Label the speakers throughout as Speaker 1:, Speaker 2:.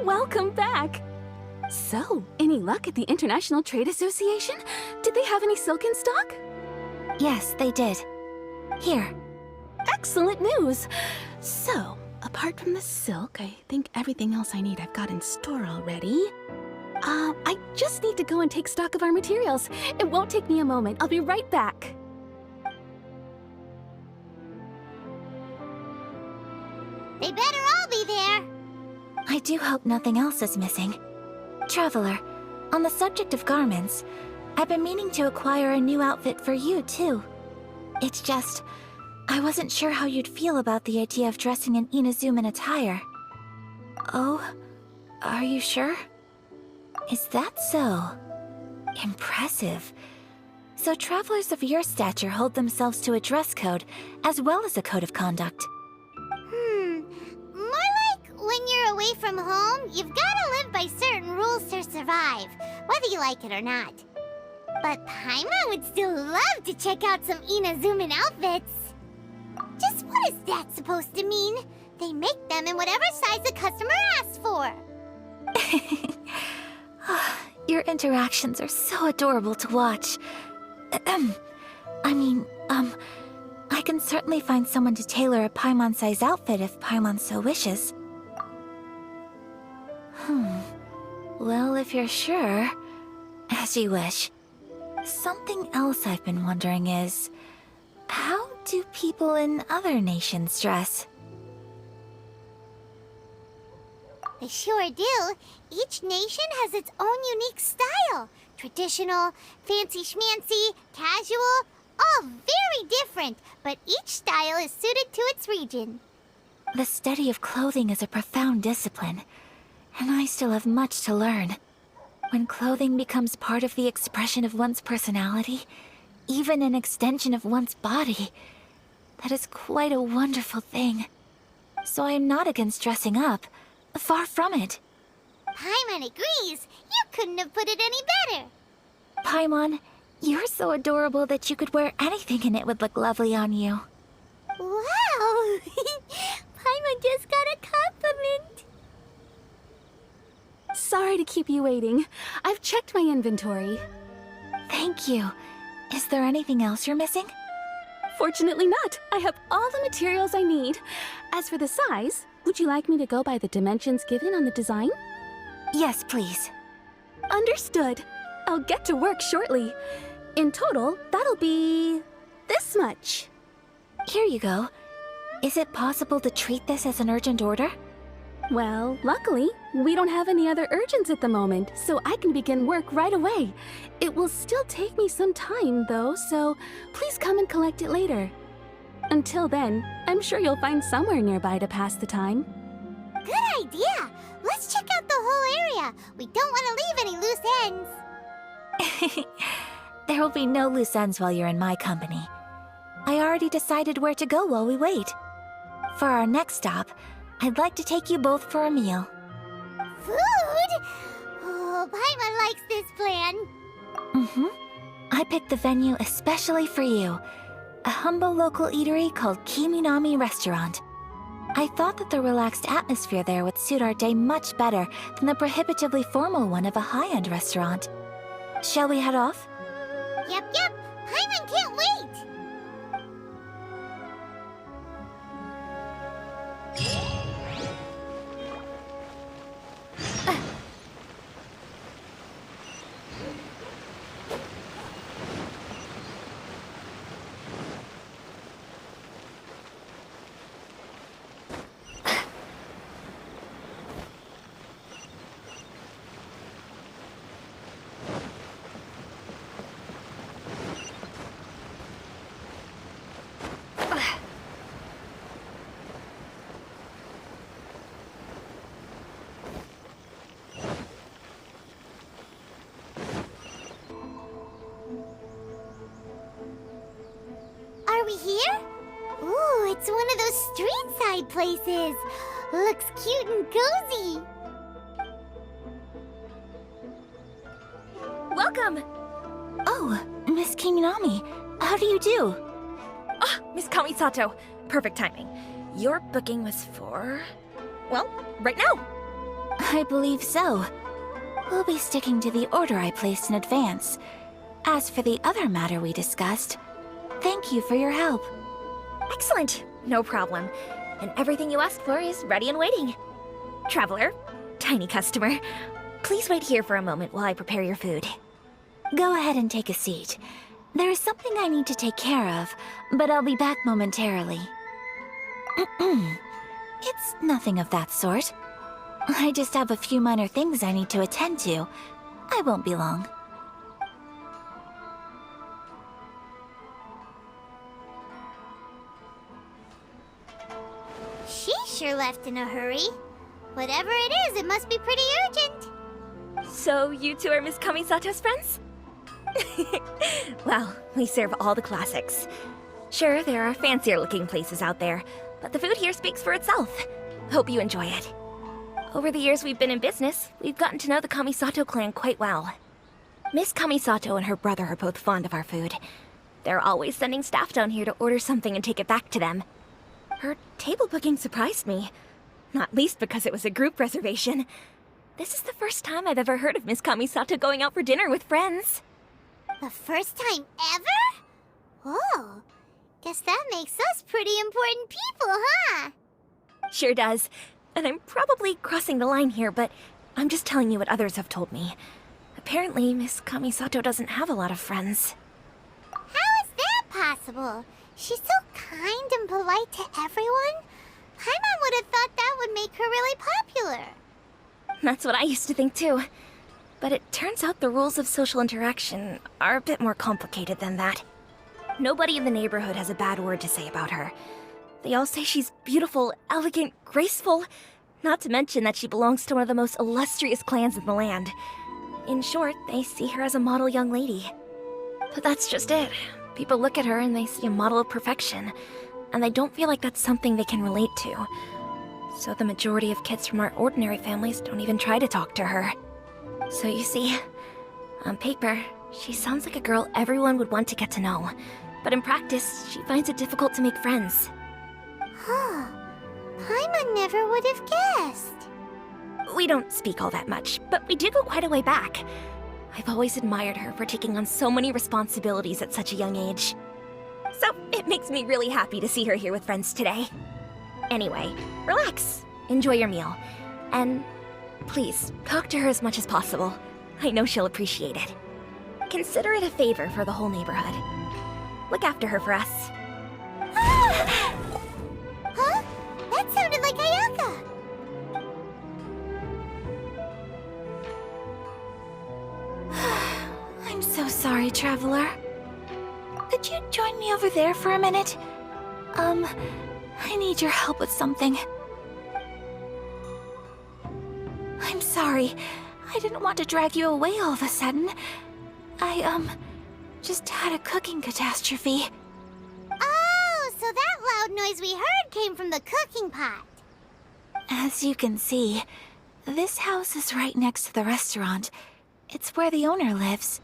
Speaker 1: Welcome back! So, any luck at the International Trade Association? Did they have any silk in stock?
Speaker 2: Yes, they did. Here.
Speaker 1: Excellent news! So, apart from the silk, I think everything else I need I've got in store already. I just need to go and take stock of our materials. It won't take me a moment. I'll be right back.
Speaker 3: They better all be there.
Speaker 2: I do hope nothing else is missing. Traveler, on the subject of garments, I've been meaning to acquire a new outfit for you, too. It's just, I wasn't sure how you'd feel about the idea of dressing in Inazuman attire. Oh, are you sure? Is that so? Impressive. So travelers of your stature hold themselves to a dress code, as well as a code of conduct.
Speaker 3: More like when you're away from home, you've gotta live by certain rules to survive, whether you like it or not. But Paimon would still love to check out some Inazuman outfits. Just what is that supposed to mean? They make them in whatever size the customer asks for.
Speaker 2: Your interactions are so adorable to watch. I can certainly find someone to tailor a Paimon-size outfit if Paimon so wishes. Well, if you're sure, as you wish. Something else I've been wondering is, how do people in other nations dress?
Speaker 3: They sure do. Each nation has its own unique style. Traditional, fancy schmancy, casual, all very different, but each style is suited to its region.
Speaker 2: The study of clothing is a profound discipline, and I still have much to learn. When clothing becomes part of the expression of one's personality, even an extension of one's body, that is quite a wonderful thing. So I am not against dressing up. Far from it.
Speaker 3: Paimon agrees. You couldn't have put it any better.
Speaker 2: Paimon, you're so adorable that you could wear anything and it would look lovely on you.
Speaker 3: Wow! Paimon just got a compliment.
Speaker 1: Sorry to keep you waiting. I've checked my inventory.
Speaker 2: Thank you. Is there anything else you're missing?
Speaker 1: Fortunately not. I have all the materials I need. As for the size, would you like me to go by the dimensions given on the design?
Speaker 2: Yes, please.
Speaker 1: Understood. I'll get to work shortly. In total, that'll be this much.
Speaker 2: Here you go. Is it possible to treat this as an urgent order?
Speaker 1: Well, luckily, we don't have any other urgents at the moment, so I can begin work right away. It will still take me some time, though, so please come and collect it later. Until then, I'm sure you'll find somewhere nearby to pass the time.
Speaker 3: Good idea! Let's check out the whole area. We don't want to leave any loose ends.
Speaker 2: There will be no loose ends while you're in my company. I already decided where to go while we wait. For our next stop, I'd like to take you both for a meal.
Speaker 3: Food? Oh, Paimon likes this plan.
Speaker 2: I picked the venue especially for you. A humble local eatery called Kiminami Restaurant. I thought that the relaxed atmosphere there would suit our day much better than the prohibitively formal one of a high-end restaurant. Shall we head off?
Speaker 3: Yep. Paimon can't wait. place is. Looks cute and cozy.
Speaker 4: Welcome!
Speaker 2: Oh, Miss Kiminami, how do you do?
Speaker 4: Ah, Miss Kamisato. Perfect timing. Your booking was for... well, right now.
Speaker 2: I believe so. We'll be sticking to the order I placed in advance. As for the other matter we discussed, thank you for your help.
Speaker 4: Excellent. No problem. And everything you asked for is ready and waiting. Traveler, tiny customer, please wait here for a moment while I prepare your food.
Speaker 2: Go ahead and take a seat. There is something I need to take care of, but I'll be back momentarily. It's nothing of that sort. I just have a few minor things I need to attend to. I won't be long.
Speaker 3: She sure left in a hurry. Whatever it is, it must be pretty urgent.
Speaker 4: So you two are Miss Kamisato's friends? Well, we serve all the classics. Sure, there are fancier looking places out there, but the food here speaks for itself. Hope you enjoy it. Over the years we've been in business, we've gotten to know the Kamisato clan quite well. Miss Kamisato and her brother are both fond of our food. They're always sending staff down here to order something and take it back to them. Her table booking surprised me, not least because it was a group reservation. This is the first time I've ever heard of Miss Kamisato going out for dinner with friends.
Speaker 3: The first time ever? Oh, guess that makes us pretty important people, huh?
Speaker 4: Sure does. And I'm probably crossing the line here, but I'm just telling you what others have told me. Apparently, Miss Kamisato doesn't have a lot of friends.
Speaker 3: How is that possible? She's so kind and polite to everyone. Paimon would have thought that would make her really popular.
Speaker 4: That's what I used to think too. But it turns out the rules of social interaction are a bit more complicated than that. Nobody in the neighborhood has a bad word to say about her. They all say she's beautiful, elegant, graceful, not to mention that she belongs to one of the most illustrious clans in the land. In short, they see her as a model young lady. But that's just it. People look at her and they see a model of perfection, and they don't feel like that's something they can relate to. So the majority of kids from our ordinary families don't even try to talk to her. So you see, on paper, she sounds like a girl everyone would want to get to know. But in practice, she finds it difficult to make friends.
Speaker 3: Huh. Paimon never would have guessed.
Speaker 4: We don't speak all that much, but we do go quite a way back. I've always admired her for taking on so many responsibilities at such a young age. So it makes me really happy to see her here with friends today. Anyway, relax, enjoy your meal, and please, talk to her as much as possible. I know she'll appreciate it. Consider it a favor for the whole neighborhood. Look after her for us.
Speaker 3: Huh? That sounded like Ayaka.
Speaker 2: I'm so sorry, Traveler. Could you join me over there for a minute? I need your help with something. I'm sorry. I didn't want to drag you away all of a sudden. I, just had a cooking catastrophe.
Speaker 3: Oh, so that loud noise we heard came from the cooking pot.
Speaker 2: As you can see, this house is right next to the restaurant. It's where the owner lives.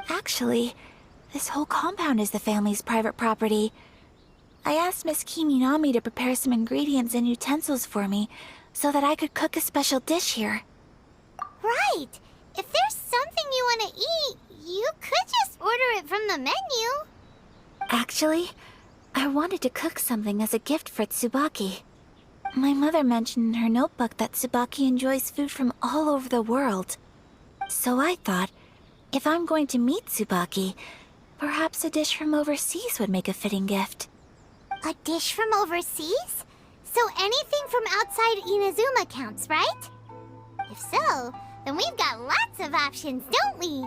Speaker 2: Actually, this whole compound is the family's private property. I asked Miss Kiminami to prepare some ingredients and utensils for me so that I could cook a special dish here.
Speaker 3: Right. If there's something you want to eat, you could just order it from the menu.
Speaker 2: Actually, I wanted to cook something as a gift for Tsubaki. My mother mentioned in her notebook that Tsubaki enjoys food from all over the world. So I thought, if I'm going to meet Tsubaki, perhaps a dish from overseas would make a fitting gift.
Speaker 3: A dish from overseas? So anything from outside Inazuma counts, right? If so, then we've got lots of options, don't we?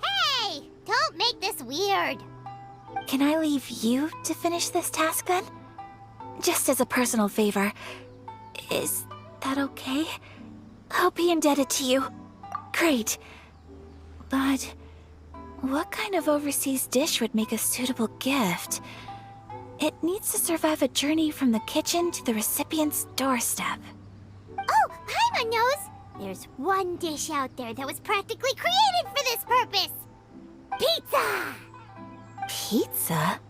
Speaker 3: Hey! Don't make this weird.
Speaker 2: Can I leave you to finish this task then? Just as a personal favor. Is that okay? I'll be indebted to you. Great. But What kind of overseas dish would make a suitable gift? It needs to survive a journey from the kitchen to the recipient's doorstep.
Speaker 3: Oh, Paimon knows! There's one dish out there that was practically created for this purpose! Pizza!
Speaker 2: Pizza?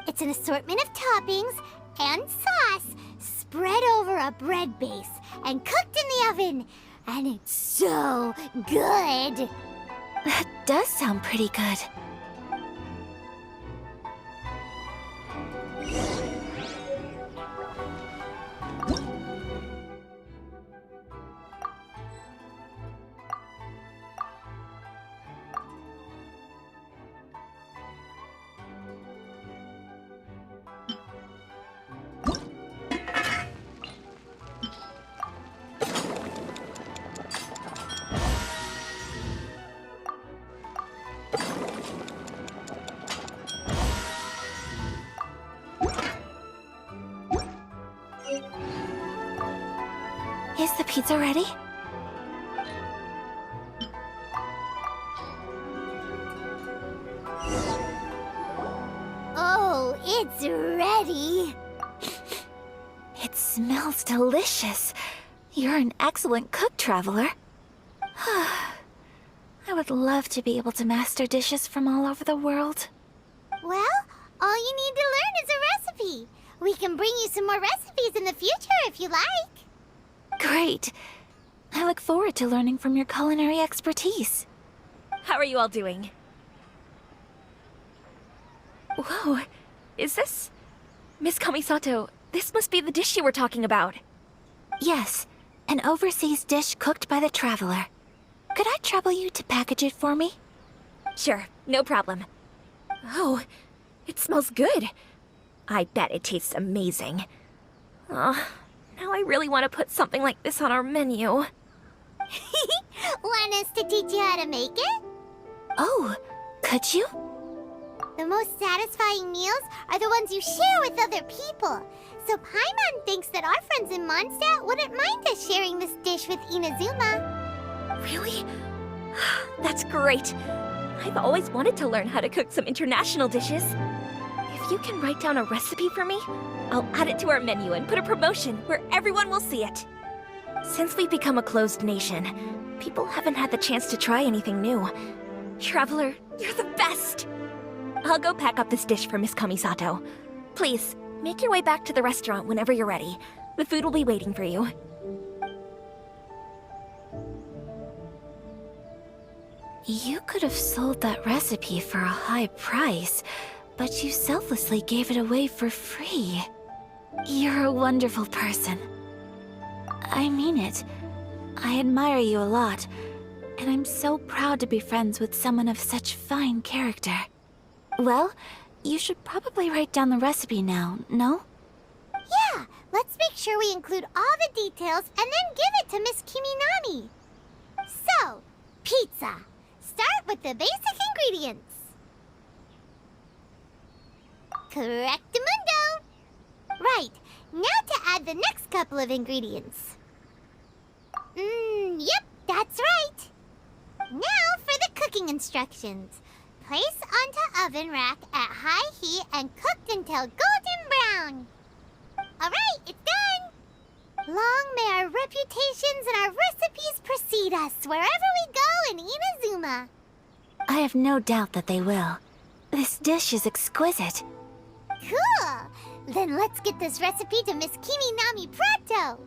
Speaker 3: It's an assortment of toppings and sauce spread over a bread base and cooked in the oven. And it's so good!
Speaker 2: That does sound pretty good. Is the pizza ready?
Speaker 3: Oh, it's ready!
Speaker 2: It smells delicious. You're an excellent cook, Traveler. I would love to be able to master dishes from all over the world.
Speaker 3: Well, all you need to learn is a recipe. We can bring you some more recipes in the future if you like.
Speaker 2: Great. I look forward to learning from your culinary expertise.
Speaker 4: How are you all doing? Whoa, is this... Miss Kamisato, this must be the dish you were talking about.
Speaker 2: Yes, an overseas dish cooked by the Traveler. Could I trouble you to package it for me?
Speaker 4: Sure, no problem. Oh, it smells good. I bet it tastes amazing. Oh, now I really want to put something like this on our menu.
Speaker 3: Want us to teach you how to make it?
Speaker 2: Oh, could you?
Speaker 3: The most satisfying meals are the ones you share with other people. So Paimon thinks that our friends in Mondstadt wouldn't mind us sharing this dish with Inazuma.
Speaker 4: Really? That's great. I've always wanted to learn how to cook some international dishes. If you can write down a recipe for me, I'll add it to our menu and put a promotion where everyone will see it. Since we've become a closed nation, people haven't had the chance to try anything new. Traveler, you're the best! I'll go pack up this dish for Miss Kamisato. Please, make your way back to the restaurant whenever you're ready. The food will be waiting for you.
Speaker 2: You could have sold that recipe for a high price, but you selflessly gave it away for free. You're a wonderful person. I mean it. I admire you a lot, and I'm so proud to be friends with someone of such fine character. Well, you should probably write down the recipe now, no?
Speaker 3: Yeah, let's make sure we include all the details and then give it to Miss Kiminami. So, pizza. Start with the basic ingredients. Correctamundo! Right, now to add the next couple of ingredients. Yep, that's right. Now for the cooking instructions. Place onto oven rack at high heat and cooked until golden brown. Alright, it's done! Long may our reputations and our recipes precede us wherever we go in Inazuma.
Speaker 2: I have no doubt that they will. This dish is exquisite.
Speaker 3: Cool! Then let's get this recipe to Miss Kiminami pronto!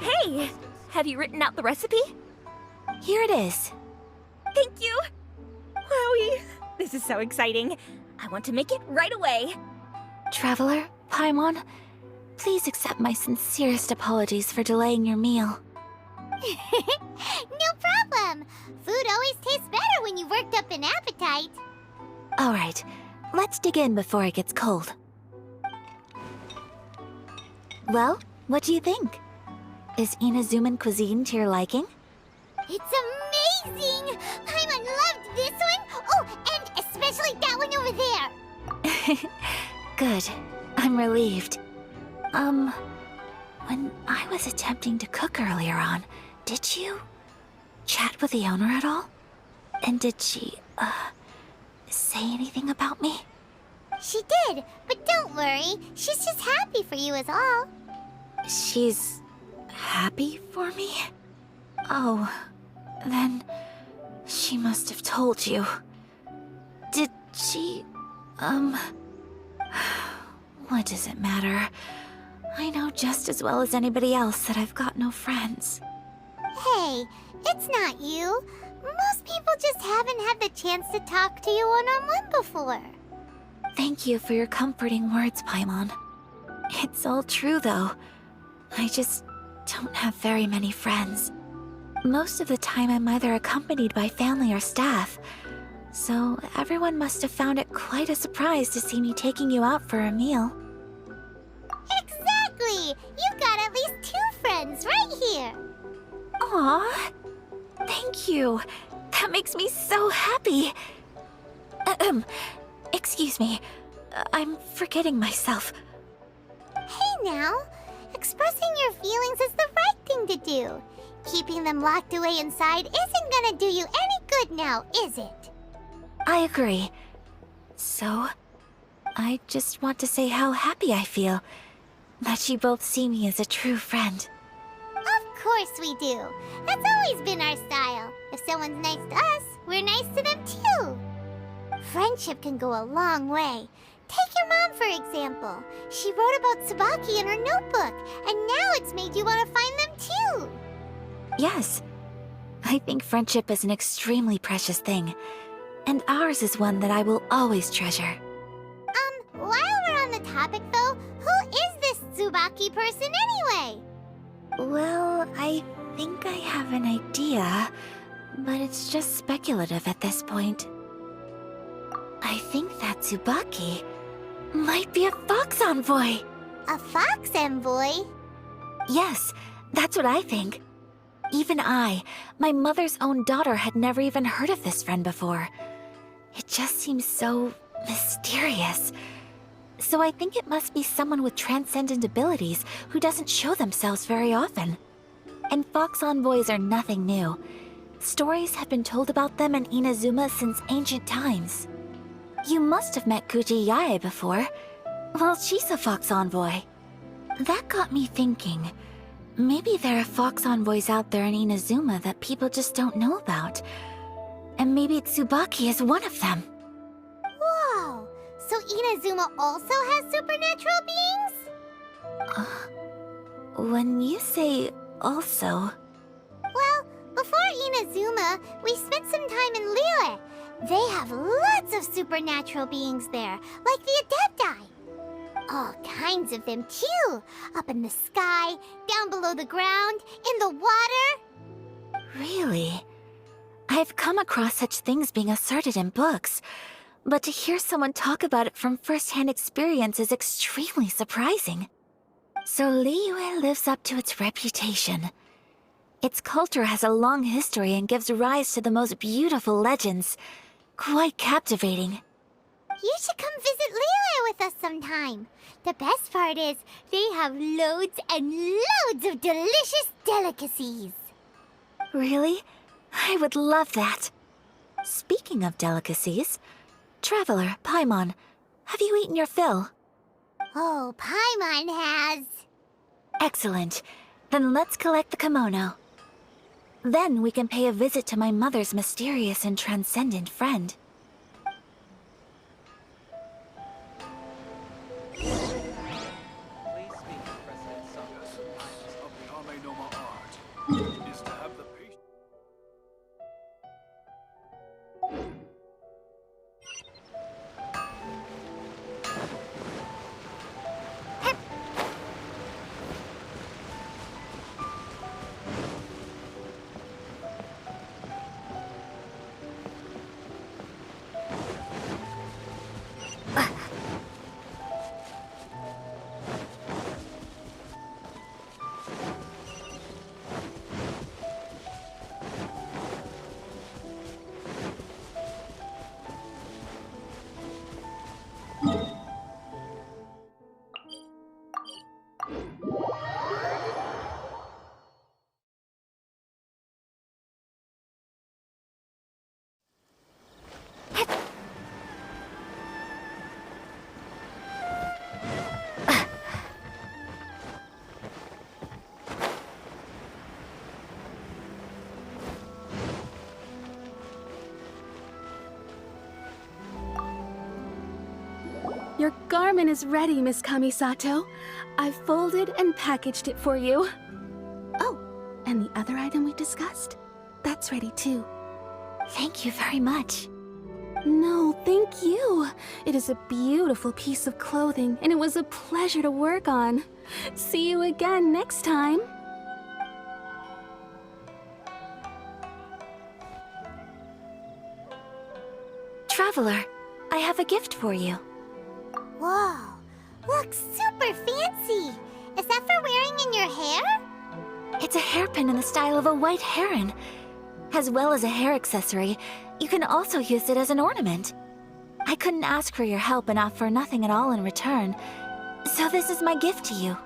Speaker 4: Hey! Have you written out the recipe?
Speaker 2: Here it is.
Speaker 4: Thank you! Wowie! This is so exciting. I want to make it right away.
Speaker 2: Traveler, Paimon, please accept my sincerest apologies for delaying your meal.
Speaker 3: No problem! Food always tastes better when you've worked up an appetite.
Speaker 2: Alright, let's dig in before it gets cold. Well, what do you think? Is Inazuman cuisine to your liking?
Speaker 3: It's amazing! Paimon loved this one! Oh, and especially especially that one over there.
Speaker 2: Good. I'm relieved. When I was attempting to cook earlier on, did you chat with the owner at all? And did she, say anything about me?
Speaker 3: She did, but don't worry. She's just happy for you is all.
Speaker 2: She's happy for me? Oh, then she must have told you. Did she, what does it matter? I know just as well as anybody else that I've got no friends.
Speaker 3: Hey, it's not you. Most people just haven't had the chance to talk to you one-on-one before.
Speaker 2: Thank you for your comforting words, Paimon. It's all true, though. I just don't have very many friends. Most of the time I'm either accompanied by family or staff, so everyone must have found it quite a surprise to see me taking you out for a meal.
Speaker 3: Exactly! You've got at least 2 friends right here.
Speaker 2: Aw, thank you. That makes me so happy. Excuse me. I'm forgetting myself.
Speaker 3: Hey now, expressing your feelings is the right thing to do. Keeping them locked away inside isn't gonna do you any good now, is it?
Speaker 2: I agree. So, I just want to say how happy I feel that you both see me as a true friend.
Speaker 3: Of course we do. That's always been our style. If someone's nice to us, we're nice to them too. Friendship can go a long way. Take your mom, for example. She wrote about Tsubaki in her notebook, and now it's made you want to find them too.
Speaker 2: Yes. I think friendship is an extremely precious thing, and ours is one that I will always treasure.
Speaker 3: While we're on the topic though, who is this Tsubaki person anyway?
Speaker 2: Well, I think I have an idea, but it's just speculative at this point. I think that Tsubaki might be a fox envoy.
Speaker 3: A fox envoy?
Speaker 2: Yes, that's what I think. Even I, my mother's own daughter, had never even heard of this friend before. It just seems so mysterious. So I think it must be someone with transcendent abilities who doesn't show themselves very often. And fox envoys are nothing new. Stories have been told about them in Inazuma since ancient times. You must have met G.I.X before. Well, she's a fox envoy. That got me thinking. Maybe there are fox envoys out there in Inazuma that people just don't know about. And maybe Tsubaki is one of them.
Speaker 3: Whoa! So Inazuma also has supernatural beings?
Speaker 2: When you say also...
Speaker 3: Well, before Inazuma, we spent some time in Liyue. They have lots of supernatural beings there, like the Adepti. All kinds of them too. Up in the sky, down below the ground, in the water.
Speaker 2: Really? I've come across such things being asserted in books, but to hear someone talk about it from first-hand experience is extremely surprising. So Liyue lives up to its reputation. Its culture has a long history and gives rise to the most beautiful legends. Quite captivating.
Speaker 3: You should come visit Liyue with us sometime. The best part is, they have loads and loads of delicious delicacies.
Speaker 2: Really? I would love that. Speaking of delicacies, Traveler, Paimon, have you eaten your fill?
Speaker 3: Oh, Paimon has.
Speaker 2: Excellent. Then let's collect the kimono. Then we can pay a visit to my mother's mysterious and transcendent friend.
Speaker 5: Please speak to President Summer.
Speaker 6: Of the Ame-no-Ma art is to have the patience.
Speaker 1: Your garment is ready, Miss Kamisato. I've folded and packaged it for you. Oh, and the other item we discussed? That's ready too.
Speaker 2: Thank you very much.
Speaker 1: No, thank you. It is a beautiful piece of clothing, and it was a pleasure to work on. See you again next time.
Speaker 2: Traveler, I have a gift for you.
Speaker 3: Whoa, looks super fancy. Is that for wearing in your hair?
Speaker 2: It's a hairpin in the style of a white heron. As well as a hair accessory, you can also use it as an ornament. I couldn't ask for your help and offer nothing at all in return, so this is my gift to you.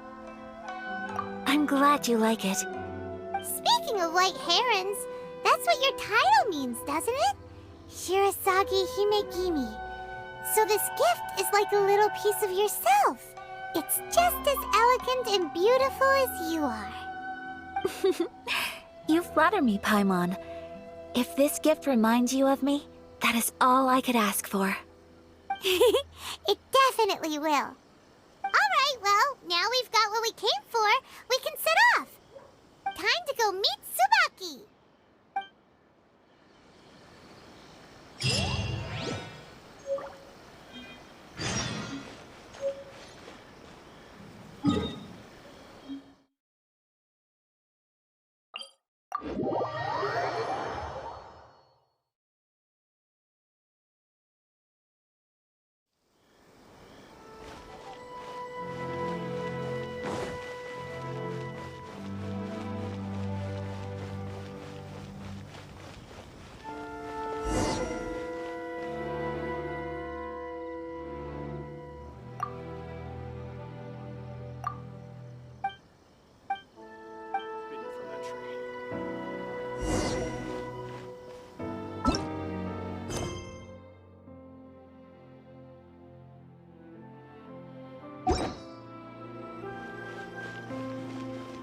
Speaker 2: I'm glad you like it.
Speaker 3: Speaking of white herons, that's what your title means, doesn't it? Shirasagi Himegimi. So this gift is like a little piece of yourself. It's just as elegant and beautiful as you are.
Speaker 2: You flatter me, Paimon. If this gift reminds you of me, that is all I could ask for.
Speaker 3: It definitely will. Alright, well, now we've got what we came for. We can set off. Time to go meet Tsubaki.
Speaker 6: Hidden from entry.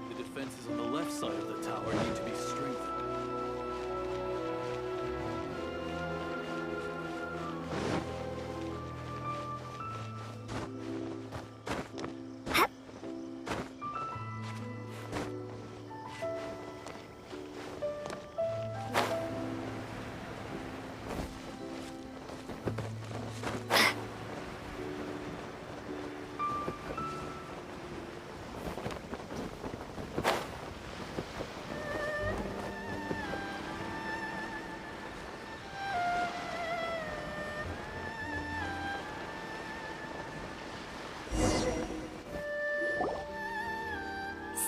Speaker 6: The defenses on the left side of the tower need to be strengthened.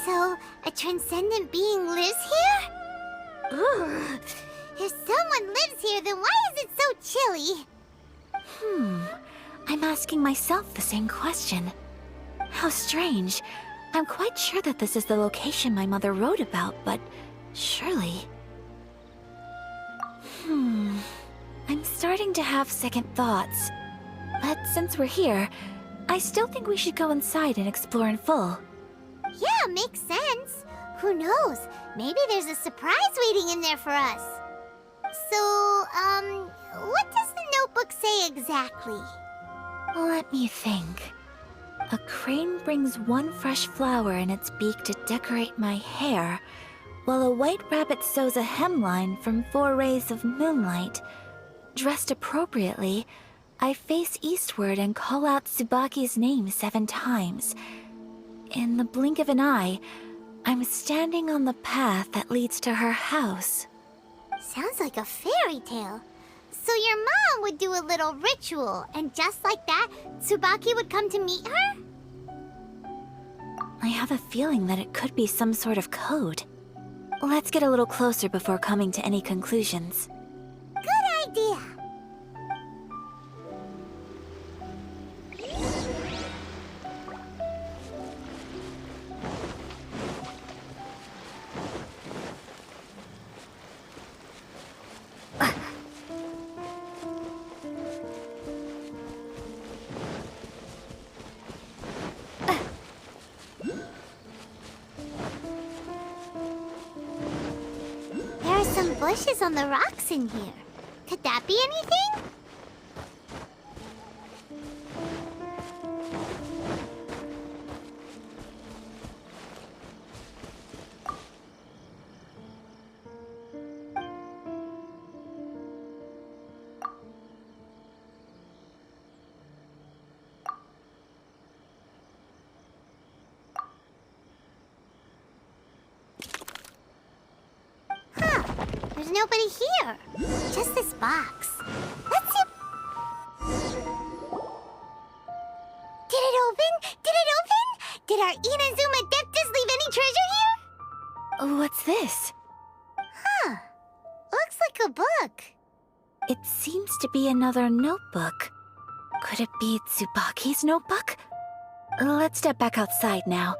Speaker 3: So, a transcendent being lives here? Ugh. If someone lives here, then why is it so chilly?
Speaker 2: I'm asking myself the same question. How strange. I'm quite sure that this is the location my mother wrote about, but surely... I'm starting to have second thoughts. But since we're here, I still think we should go inside and explore in full.
Speaker 3: Yeah, makes sense. Who knows? Maybe there's a surprise waiting in there for us. So, what does the notebook say exactly?
Speaker 2: Let me think. A crane brings one fresh flower in its beak to decorate my hair, while a white rabbit sews a hemline from 4 rays of moonlight. Dressed appropriately, I face eastward and call out Tsubaki's name 7 times. In the blink of an eye, I'm standing on the path that leads to her house.
Speaker 3: Sounds like a fairy tale. So your mom would do a little ritual, and just like that, Tsubaki would come to meet her?
Speaker 2: I have a feeling that it could be some sort of code. Let's get a little closer before coming to any conclusions.
Speaker 3: Good idea. There are some bushes on the rocks in here. Could that be anything? There's nobody here. Just this box. Let's see. Did it open? Did it open? Did our Inazuma Adeptus leave any treasure here?
Speaker 2: What's this?
Speaker 3: Huh. Looks like a book.
Speaker 2: It seems to be another notebook. Could it be Tsubaki's notebook? Let's step back outside now.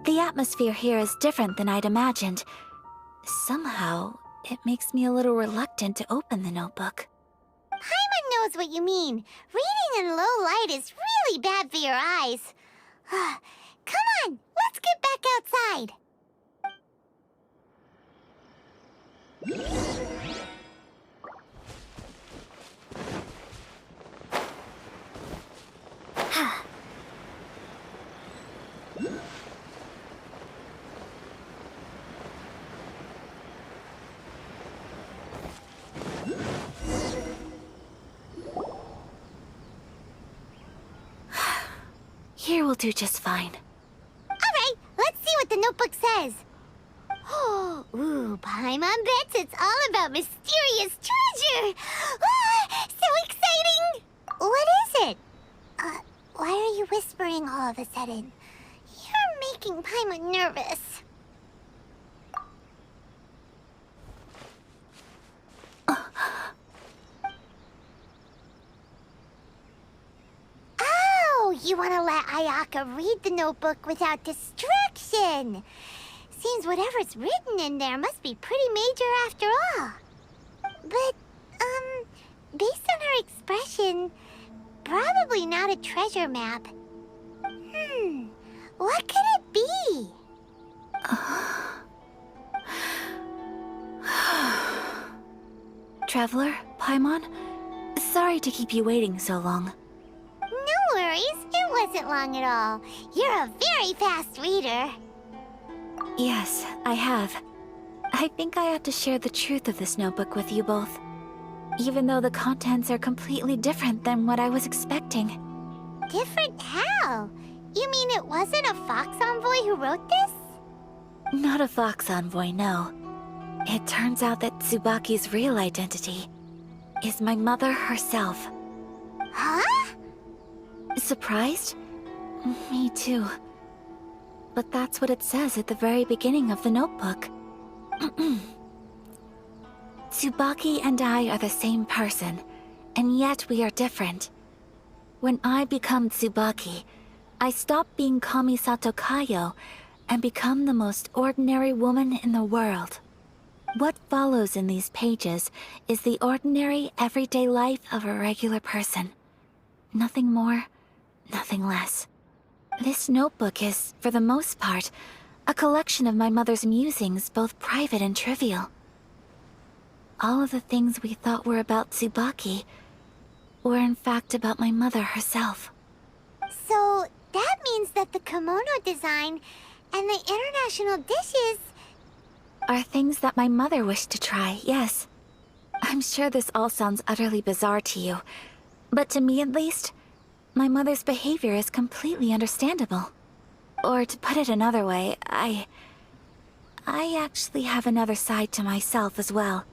Speaker 2: The atmosphere here is different than I'd imagined. Somehow, it makes me a little reluctant to open the notebook.
Speaker 3: Paimon knows what you mean. Reading in low light is really bad for your eyes. Come on, let's get back outside.
Speaker 2: Here will do just fine.
Speaker 3: Alright, let's see what the notebook says. Ooh, Paimon bets it's all about mysterious treasure! So exciting! What is it? Why are you whispering all of a sudden? You're making Paimon nervous. Oh, you want to let Ayaka read the notebook without distraction. Seems whatever's written in there must be pretty major after all. But, based on her expression, probably not a treasure map. What could it be?
Speaker 2: Traveler, Paimon, sorry to keep you waiting so long.
Speaker 3: No worries, it wasn't long at all. You're a very fast reader.
Speaker 2: Yes, I have. I think I have to share the truth of this notebook with you both. Even though the contents are completely different than what I was expecting.
Speaker 3: Different how? You mean it wasn't a Fox Envoy who wrote this?
Speaker 2: Not a Fox Envoy, no. It turns out that Tsubaki's real identity is my mother herself.
Speaker 3: Huh?
Speaker 2: Surprised? Me too. But that's what it says at the very beginning of the notebook. Tsubaki and I are the same person, and yet we are different. When I become Tsubaki, I stop being Kamisato Kayo and become the most ordinary woman in the world. What follows in these pages is the ordinary, everyday life of a regular person. Nothing more, nothing less. This notebook is, for the most part, a collection of my mother's musings, both private and trivial. All of the things we thought were about Tsubaki were in fact about my mother herself.
Speaker 3: So, that means that the kimono design and the international dishes...
Speaker 2: Are things that my mother wished to try, yes. I'm sure this all sounds utterly bizarre to you, but to me at least, my mother's behavior is completely understandable. Or to put it another way, I actually have another side to myself as well.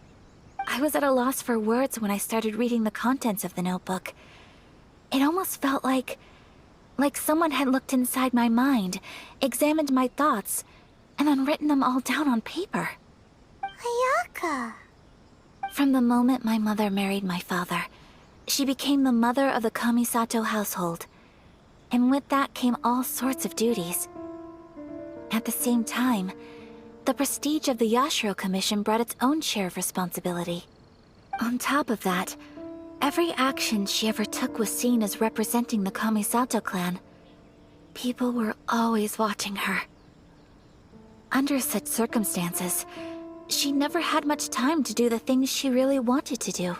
Speaker 2: I was at a loss for words when I started reading the contents of the notebook. It almost felt like someone had looked inside my mind, examined my thoughts, and then written them all down on paper.
Speaker 3: Ayaka.
Speaker 2: From the moment my mother married my father, she became the mother of the Kamisato household. And with that came all sorts of duties. At the same time, the prestige of the Yashiro Commission brought its own share of responsibility. On top of that, every action she ever took was seen as representing the Kamisato clan. People were always watching her. Under such circumstances, she never had much time to do the things she really wanted to do.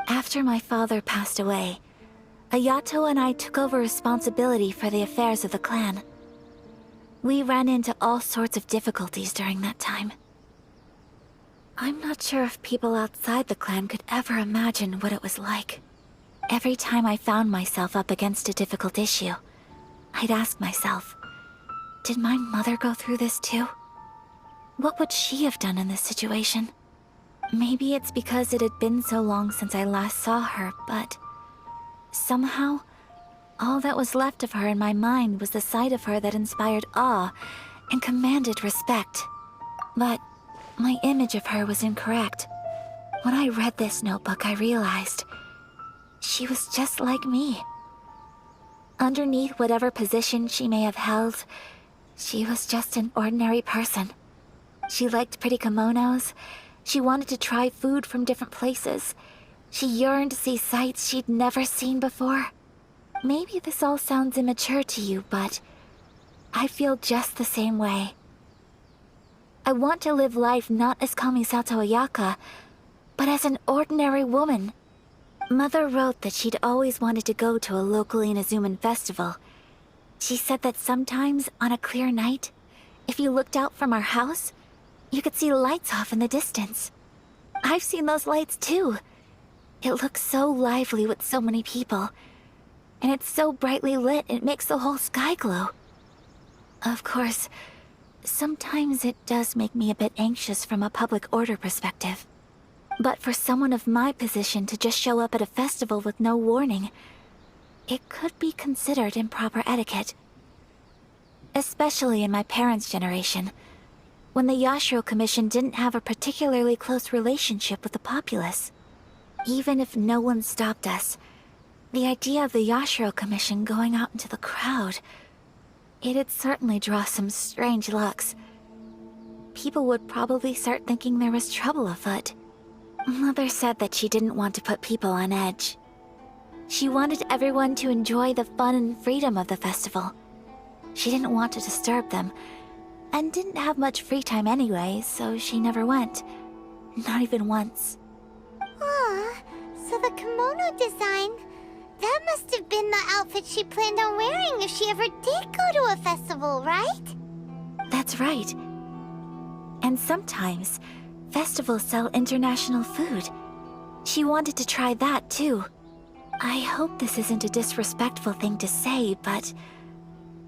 Speaker 2: After my father passed away, Ayato and I took over responsibility for the affairs of the clan. We ran into all sorts of difficulties during that time. I'm not sure if people outside the clan could ever imagine what it was like. Every time I found myself up against a difficult issue, I'd ask myself, did my mother go through this too? What would she have done in this situation? Maybe it's because it had been so long since I last saw her, but somehow, all that was left of her in my mind was the sight of her that inspired awe and commanded respect. But my image of her was incorrect. When I read this notebook, I realized she was just like me. Underneath whatever position she may have held, she was just an ordinary person. She liked pretty kimonos. She wanted to try food from different places. She yearned to see sights she'd never seen before. Maybe this all sounds immature to you, but I feel just the same way. I want to live life not as Kamisato Ayaka, but as an ordinary woman. Mother wrote that she'd always wanted to go to a local Inazuman festival. She said that sometimes, on a clear night, if you looked out from our house, you could see lights off in the distance. I've seen those lights too. It looks so lively with so many people. And it's so brightly lit, it makes the whole sky glow. Of course, sometimes it does make me a bit anxious from a public order perspective. But for someone of my position to just show up at a festival with no warning, it could be considered improper etiquette. Especially in my parents' generation, when the Yashiro Commission didn't have a particularly close relationship with the populace. Even if no one stopped us, the idea of the Yashiro Commission going out into the crowd, it'd certainly draw some strange looks. People would probably start thinking there was trouble afoot. Mother said that she didn't want to put people on edge. She wanted everyone to enjoy the fun and freedom of the festival. She didn't want to disturb them, and didn't have much free time anyway, so she never went. Not even once.
Speaker 3: Aw, so the kimono design, that must have been the outfit she planned on wearing if she ever did go to a festival, right?
Speaker 2: That's right. And sometimes, festivals sell international food. She wanted to try that too. I hope this isn't a disrespectful thing to say, but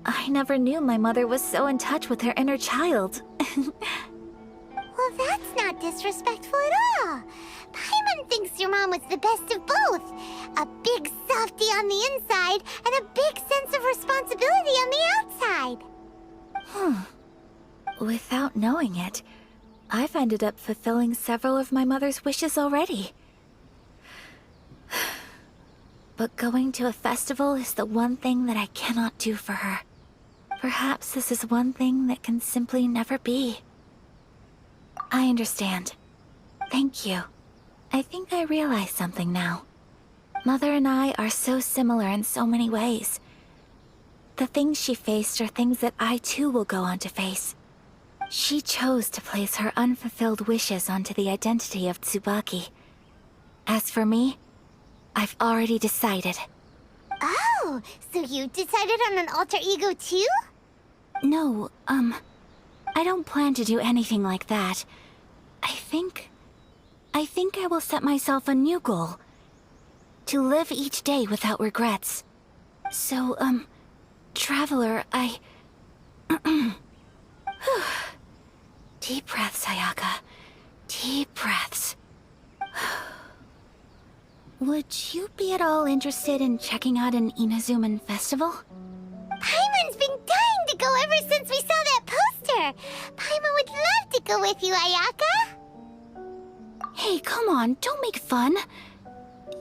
Speaker 2: I never knew my mother was so in touch with her inner child.
Speaker 3: Well, that's not disrespectful at all. Paimon thinks your mom was the best of both. A big softie on the inside and a big sense of responsibility on the outside.
Speaker 2: Without knowing it, I've ended up fulfilling several of my mother's wishes already. But going to a festival is the one thing that I cannot do for her. Perhaps this is one thing that can simply never be. I understand. Thank you. I think I realize something now. Mother and I are so similar in so many ways. The things she faced are things that I too will go on to face. She chose to place her unfulfilled wishes onto the identity of Tsubaki. As for me, I've already decided.
Speaker 3: Oh, so you decided on an alter ego too?
Speaker 2: No, I don't plan to do anything like that. I think I will set myself a new goal. To live each day without regrets. So, Traveler, Deep breaths, Ayaka. Deep breaths. Would you be at all interested in checking out an Inazuman festival?
Speaker 3: Paimon's been dying to go ever since we saw that poster. Paimon would love to go with you, Ayaka.
Speaker 2: Hey, come on, don't make fun.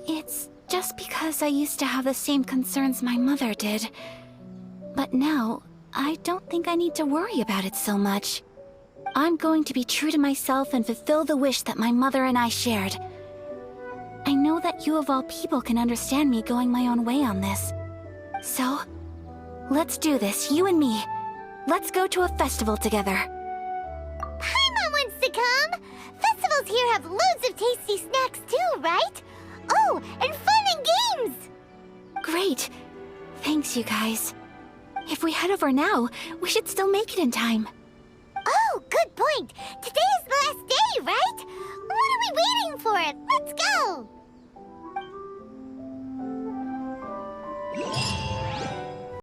Speaker 2: It's just because I used to have the same concerns my mother did. But now, I don't think I need to worry about it so much. I'm going to be true to myself and fulfill the wish that my mother and I shared. I know that you of all people can understand me going my own way on this. So, let's do this, you and me. Let's go to a festival together.
Speaker 3: Paimon wants to come. Festivals here have loads of tasty snacks too, right? Oh, and fun and games!
Speaker 2: Great. Thanks, you guys. If we head over now, we should still make it in time.
Speaker 3: Oh, good point. Today is the last day, right? What are we waiting for? Let's go!